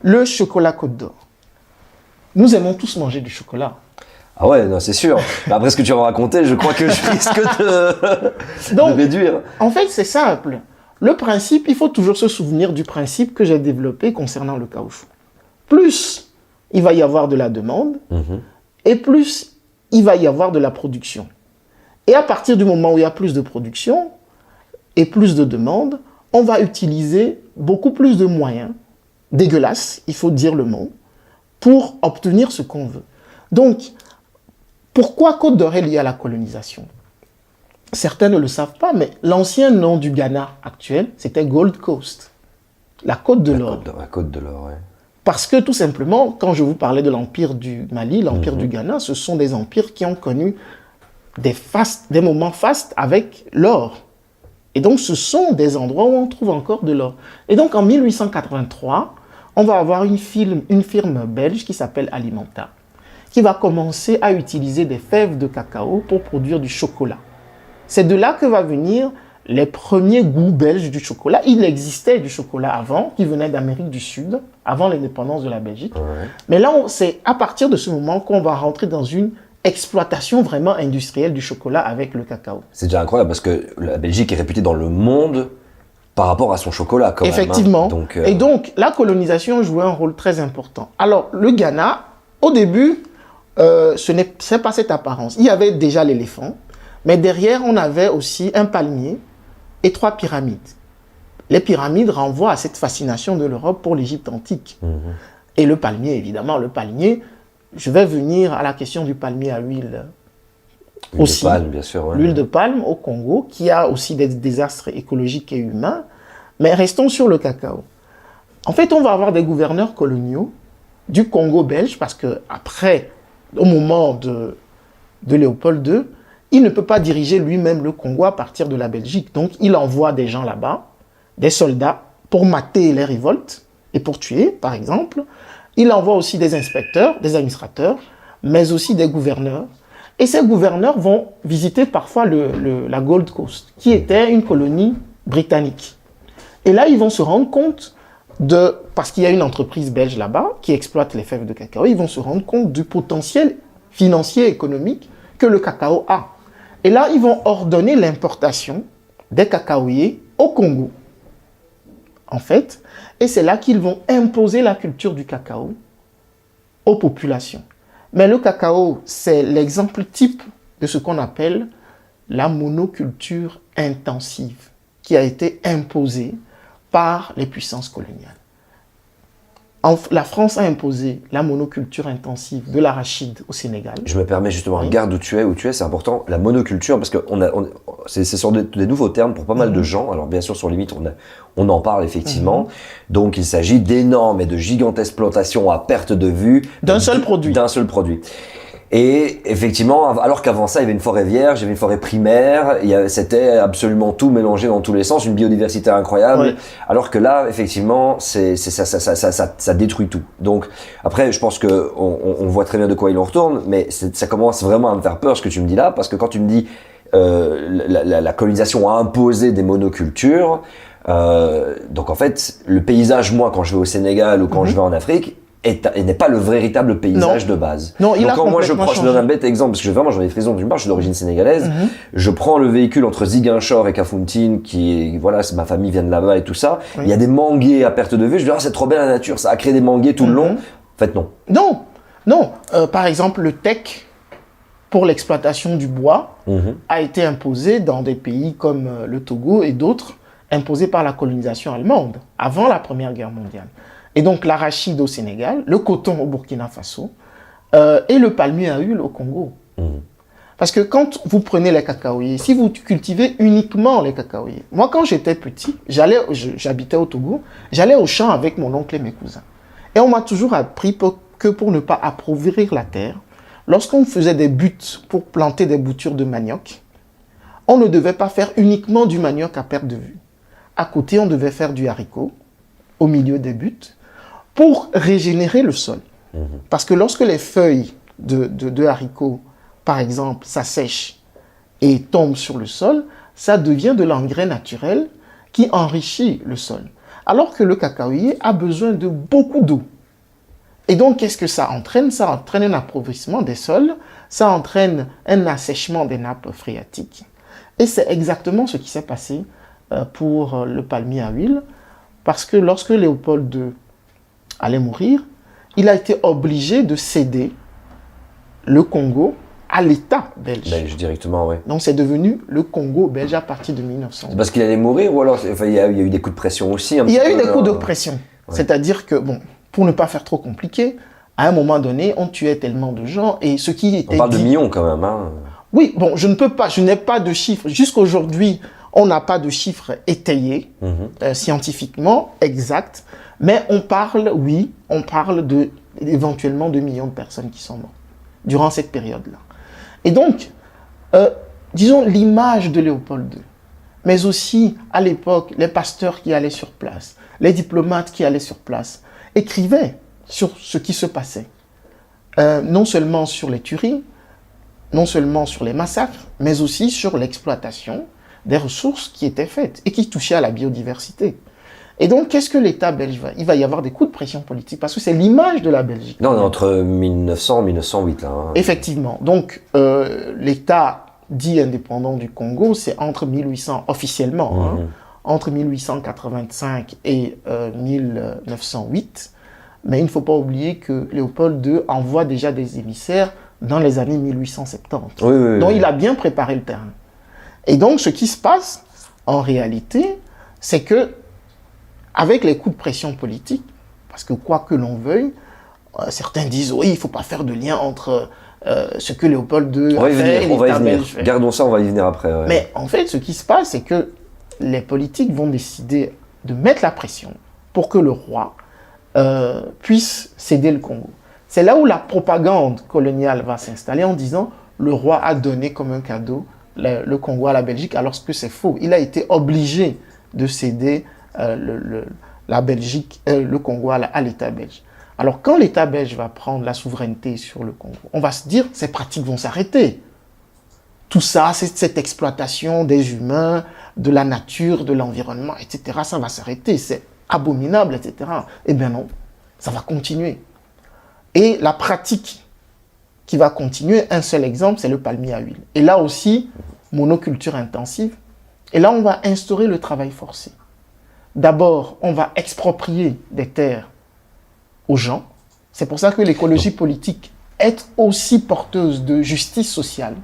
Le chocolat Côte d'Or. Nous aimons tous manger du chocolat. Ah ouais, non, c'est sûr. Mais après ce que tu vas me raconter, je crois que je risque Donc, de réduire. En fait, c'est simple. Le principe, il faut toujours se souvenir du principe que j'ai développé concernant le caoutchouc. Plus il va y avoir de la demande, et plus il va y avoir de la production. Et à partir du moment où il y a plus de production et plus de demande, on va utiliser beaucoup plus de moyens, dégueulasses, il faut dire le mot, pour obtenir ce qu'on veut. Donc, pourquoi Côte d'Or est liée à la colonisation? Certains ne le savent pas, mais l'ancien nom du Ghana actuel, c'était Gold Coast, la Côte de l'Or. La Côte de l'Or, ouais. Parce que tout simplement, quand je vous parlais de l'empire du Mali, l'empire du Ghana, ce sont des empires qui ont connu des moments fastes avec l'or. Et donc, ce sont des endroits où on trouve encore de l'or. Et donc, en 1883, on va avoir une firme belge qui s'appelle Alimenta, qui va commencer à utiliser des fèves de cacao pour produire du chocolat. C'est de là que va venir les premiers goûts belges du chocolat. Il existait du chocolat avant, qui venait d'Amérique du Sud, avant l'indépendance de la Belgique. Ouais. Mais là, c'est à partir de ce moment qu'on va rentrer dans une exploitation vraiment industrielle du chocolat avec le cacao. C'est déjà incroyable parce que la Belgique est réputée dans le monde par rapport à son chocolat quand Effectivement. même. Hein. Et donc, la colonisation jouait un rôle très important. Alors, le Ghana, au début, ce n'est pas cette apparence. Il y avait déjà l'éléphant, mais derrière, on avait aussi un palmier et 3 pyramides. Les pyramides renvoient à cette fascination de l'Europe pour l'Égypte antique. Et le palmier, évidemment, le palmier, je vais venir à la question du palmier à huile. Aussi, de palme, bien sûr. Ouais. L'huile de palme au Congo, qui a aussi des désastres écologiques et humains. Mais restons sur le cacao. En fait, on va avoir des gouverneurs coloniaux du Congo belge, parce qu'après, au moment de Léopold II, il ne peut pas diriger lui-même le Congo à partir de la Belgique. Donc, il envoie des gens là-bas, des soldats, pour mater les révoltes et pour tuer, par exemple. Il envoie aussi des inspecteurs, des administrateurs, mais aussi des gouverneurs. Et ces gouverneurs vont visiter parfois la Gold Coast, qui était une colonie britannique. Et là, ils vont se rendre compte parce qu'il y a une entreprise belge là-bas qui exploite les fèves de cacao, ils vont se rendre compte du potentiel financier et économique que le cacao a. Et là, ils vont ordonner l'importation des cacaoyers au Congo, en fait. Et c'est là qu'ils vont imposer la culture du cacao aux populations. Mais le cacao, c'est l'exemple type de ce qu'on appelle la monoculture intensive, qui a été imposée par les puissances coloniales. La France a imposé la monoculture intensive de l'arachide au Sénégal. Je me permets justement, regarde où tu es, c'est important, la monoculture, parce que c'est sur des nouveaux termes pour pas mal de gens. Alors bien sûr, sur Limite, on en parle effectivement. Donc il s'agit d'énormes et de gigantesques plantations à perte de vue. D'un seul produit. D'un seul produit. Et effectivement, alors qu'avant ça, il y avait une forêt vierge, il y avait une forêt primaire, c'était absolument tout mélangé dans tous les sens, une biodiversité incroyable. Oui. Alors que là, effectivement, ça détruit tout. Donc après, je pense que on voit très bien de quoi il en retourne, mais ça commence vraiment à me faire peur ce que tu me dis là, parce que quand tu me dis la colonisation a imposé des monocultures, donc en fait, le paysage, moi, quand je vais au Sénégal ou quand je vais en Afrique, et n'est pas le véritable paysage de base. Non, il donc a quand moi je changé. donne un bête exemple, parce que vraiment j'en ai frissons d'une part, je suis d'origine sénégalaise, je prends le véhicule entre Ziguinchor et Kafountine, ma famille vient de là-bas et tout ça, il y a des manguiers à perte de vue, je dis c'est trop belle la nature, ça a créé des manguiers tout le long. En fait non. Non, par exemple le teck, pour l'exploitation du bois, a été imposé dans des pays comme le Togo et d'autres, imposé par la colonisation allemande, avant la Première Guerre mondiale. Et donc l'arachide au Sénégal, le coton au Burkina Faso et le palmier à huile au Congo. Parce que quand vous prenez les cacaoyers, si vous cultivez uniquement les cacaoyers, moi quand j'étais petit, j'habitais au Togo, j'allais au champ avec mon oncle et mes cousins. Et on m'a toujours appris que pour ne pas appauvrir la terre, lorsqu'on faisait des buttes pour planter des boutures de manioc, on ne devait pas faire uniquement du manioc à perte de vue. À côté, on devait faire du haricot au milieu des buttes, pour régénérer le sol. Parce que lorsque les feuilles de haricots, par exemple, s'assèchent et tombent sur le sol, ça devient de l'engrais naturel qui enrichit le sol. Alors que le cacaoyer a besoin de beaucoup d'eau Et donc, qu'est-ce que ça entraîne? Ça entraîne un appauvrissement des sols, ça entraîne un assèchement des nappes phréatiques. Et c'est exactement ce qui s'est passé pour le palmier à huile, parce que lorsque Léopold II allait mourir, il a été obligé de céder le Congo à l'État belge. Belge directement, oui. Donc c'est devenu le Congo belge à partir de 1900. C'est parce qu'il allait mourir ou alors il y a eu des coups de pression aussi Il y a eu des coups de pression. Ouais. C'est-à-dire que, bon, pour ne pas faire trop compliqué, à un moment donné, on tuait tellement de gens et ce qui était On parle de millions quand même, hein. Oui, bon, je n'ai pas de chiffres. Jusqu'aujourd'hui, on n'a pas de chiffres étayés, scientifiquement exacts, mais on parle éventuellement de millions de personnes qui sont mortes durant cette période-là. Et donc, disons, l'image de Léopold II, mais aussi, à l'époque, les pasteurs qui allaient sur place, les diplomates qui allaient sur place, écrivaient sur ce qui se passait. Non seulement sur les tueries, non seulement sur les massacres, mais aussi sur l'exploitation des ressources qui étaient faites et qui touchaient à la biodiversité. Et donc, qu'est-ce que l'État belge va? Il va y avoir des coups de pression politique, parce que c'est l'image de la Belgique. Non, on est entre 1900 et 1908, là. Hein. Effectivement. Donc, l'État dit indépendant du Congo, c'est entre 1800, officiellement, entre 1885 et 1908. Mais il ne faut pas oublier que Léopold II envoie déjà des émissaires dans les années 1870. Donc, il a bien préparé le terrain. Et donc, ce qui se passe, en réalité, c'est que avec les coups de pression politique, parce que quoi que l'on veuille, certains disent, oui, il ne faut pas faire de lien entre ce que Léopold II a fait et l'État belge fait. Gardons ça, on va y venir après. Ouais. Mais en fait, ce qui se passe, c'est que les politiques vont décider de mettre la pression pour que le roi puisse céder le Congo. C'est là où la propagande coloniale va s'installer en disant, le roi a donné comme un cadeau le Congo à la Belgique, alors que c'est faux. Il a été obligé de céder la Belgique, le Congo à l'État belge. Alors, quand l'État belge va prendre la souveraineté sur le Congo, on va se dire, ces pratiques vont s'arrêter. Tout ça, cette exploitation des humains, de la nature, de l'environnement, etc., ça va s'arrêter. C'est abominable, etc. Eh bien non, ça va continuer. Et la pratique qui va continuer, un seul exemple, c'est le palmier à huile. Et là aussi, monoculture intensive. Et là, on va instaurer le travail forcé. D'abord, on va exproprier des terres aux gens. C'est pour ça que l'écologie politique est aussi porteuse de justice sociale.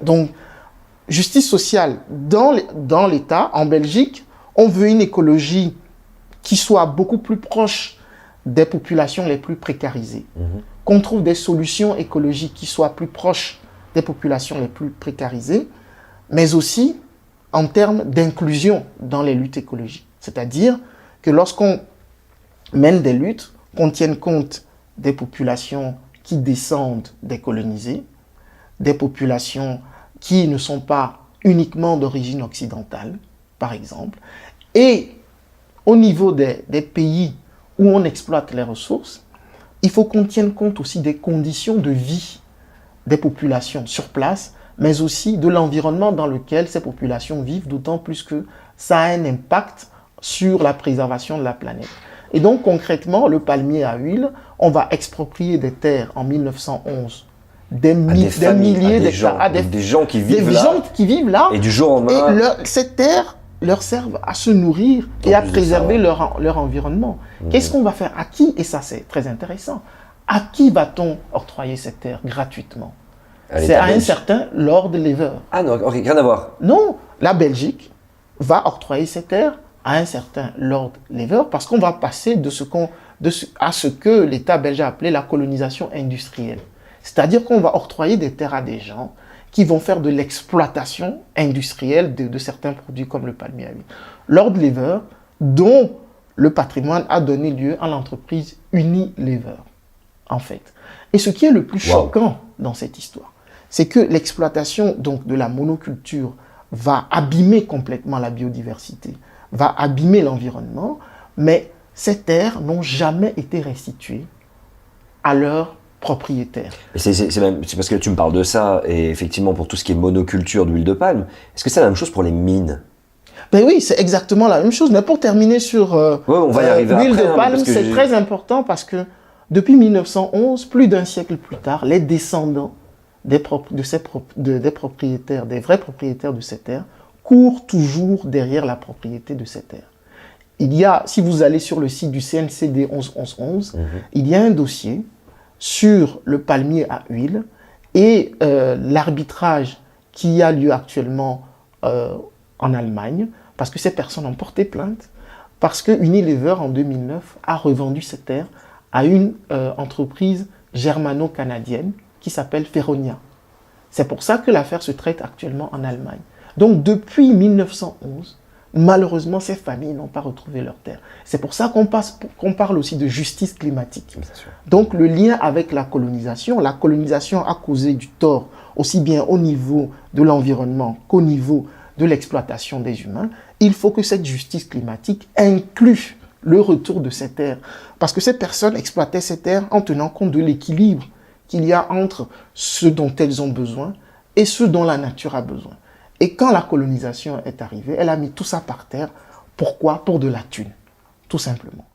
Donc, justice sociale dans l'État, en Belgique, on veut une écologie qui soit beaucoup plus proche des populations les plus précarisées. Qu'on trouve des solutions écologiques qui soient plus proches des populations les plus précarisées, mais aussi en termes d'inclusion dans les luttes écologiques. C'est-à-dire que lorsqu'on mène des luttes, qu'on tienne compte des populations qui descendent des colonisés, des populations qui ne sont pas uniquement d'origine occidentale, par exemple, et au niveau des pays où on exploite les ressources, il faut qu'on tienne compte aussi des conditions de vie des populations sur place, mais aussi de l'environnement dans lequel ces populations vivent, d'autant plus que ça a un impact sur la préservation de la planète. Et donc, concrètement, le palmier à huile, on va exproprier des terres en 1911, des milliers d'hectares, des gens qui vivent là, et du jour au lendemain, et ces terres leur servent à se nourrir et à préserver leur environnement. Qu'est-ce qu'on va faire? À qui? Et ça, c'est très intéressant. À qui va-t-on octroyer ces terres gratuitement? C'est à un certain Lord Lever. Ah non, okay, rien à voir. Non, la Belgique va octroyer ces terres à un certain Lord Lever parce qu'on va passer à ce que l'État belge a appelé la colonisation industrielle. C'est-à-dire qu'on va octroyer des terres à des gens qui vont faire de l'exploitation industrielle de certains produits comme le palmier à huile. Lord Lever, dont le patrimoine a donné lieu à l'entreprise Unilever, en fait. Et ce qui est le plus choquant dans cette histoire, c'est que l'exploitation donc de la monoculture va abîmer complètement la biodiversité, va abîmer l'environnement, mais ces terres n'ont jamais été restituées à leurs propriétaires. C'est parce que tu me parles de ça, et effectivement pour tout ce qui est monoculture d'huile de palme, est-ce que c'est la même chose pour les mines? Ben oui, c'est exactement la même chose. Mais pour terminer sur on va y arriver l'huile après, de palme, c'est très important parce que Depuis 1911, plus d'un siècle plus tard, les descendants des propriétaires, des vrais propriétaires de ces terres, courent toujours derrière la propriété de ces terres. Il y a, si vous allez sur le site du CNCD 111111, il y a un dossier sur le palmier à huile et l'arbitrage qui a lieu actuellement en Allemagne, parce que ces personnes ont porté plainte, parce que Unilever, en 2009, a revendu ces terres à une entreprise germano-canadienne qui s'appelle Feronia. C'est pour ça que l'affaire se traite actuellement en Allemagne. Donc, depuis 1911, malheureusement, ces familles n'ont pas retrouvé leurs terres. C'est pour ça qu'on parle aussi de justice climatique. Donc, le lien avec la colonisation a causé du tort, aussi bien au niveau de l'environnement qu'au niveau de l'exploitation des humains. Il faut que cette justice climatique inclue le retour de ces terres. Parce que ces personnes exploitaient ces terres en tenant compte de l'équilibre qu'il y a entre ce dont elles ont besoin et ce dont la nature a besoin. Et quand la colonisation est arrivée, elle a mis tout ça par terre. Pourquoi? Pour de la thune, tout simplement.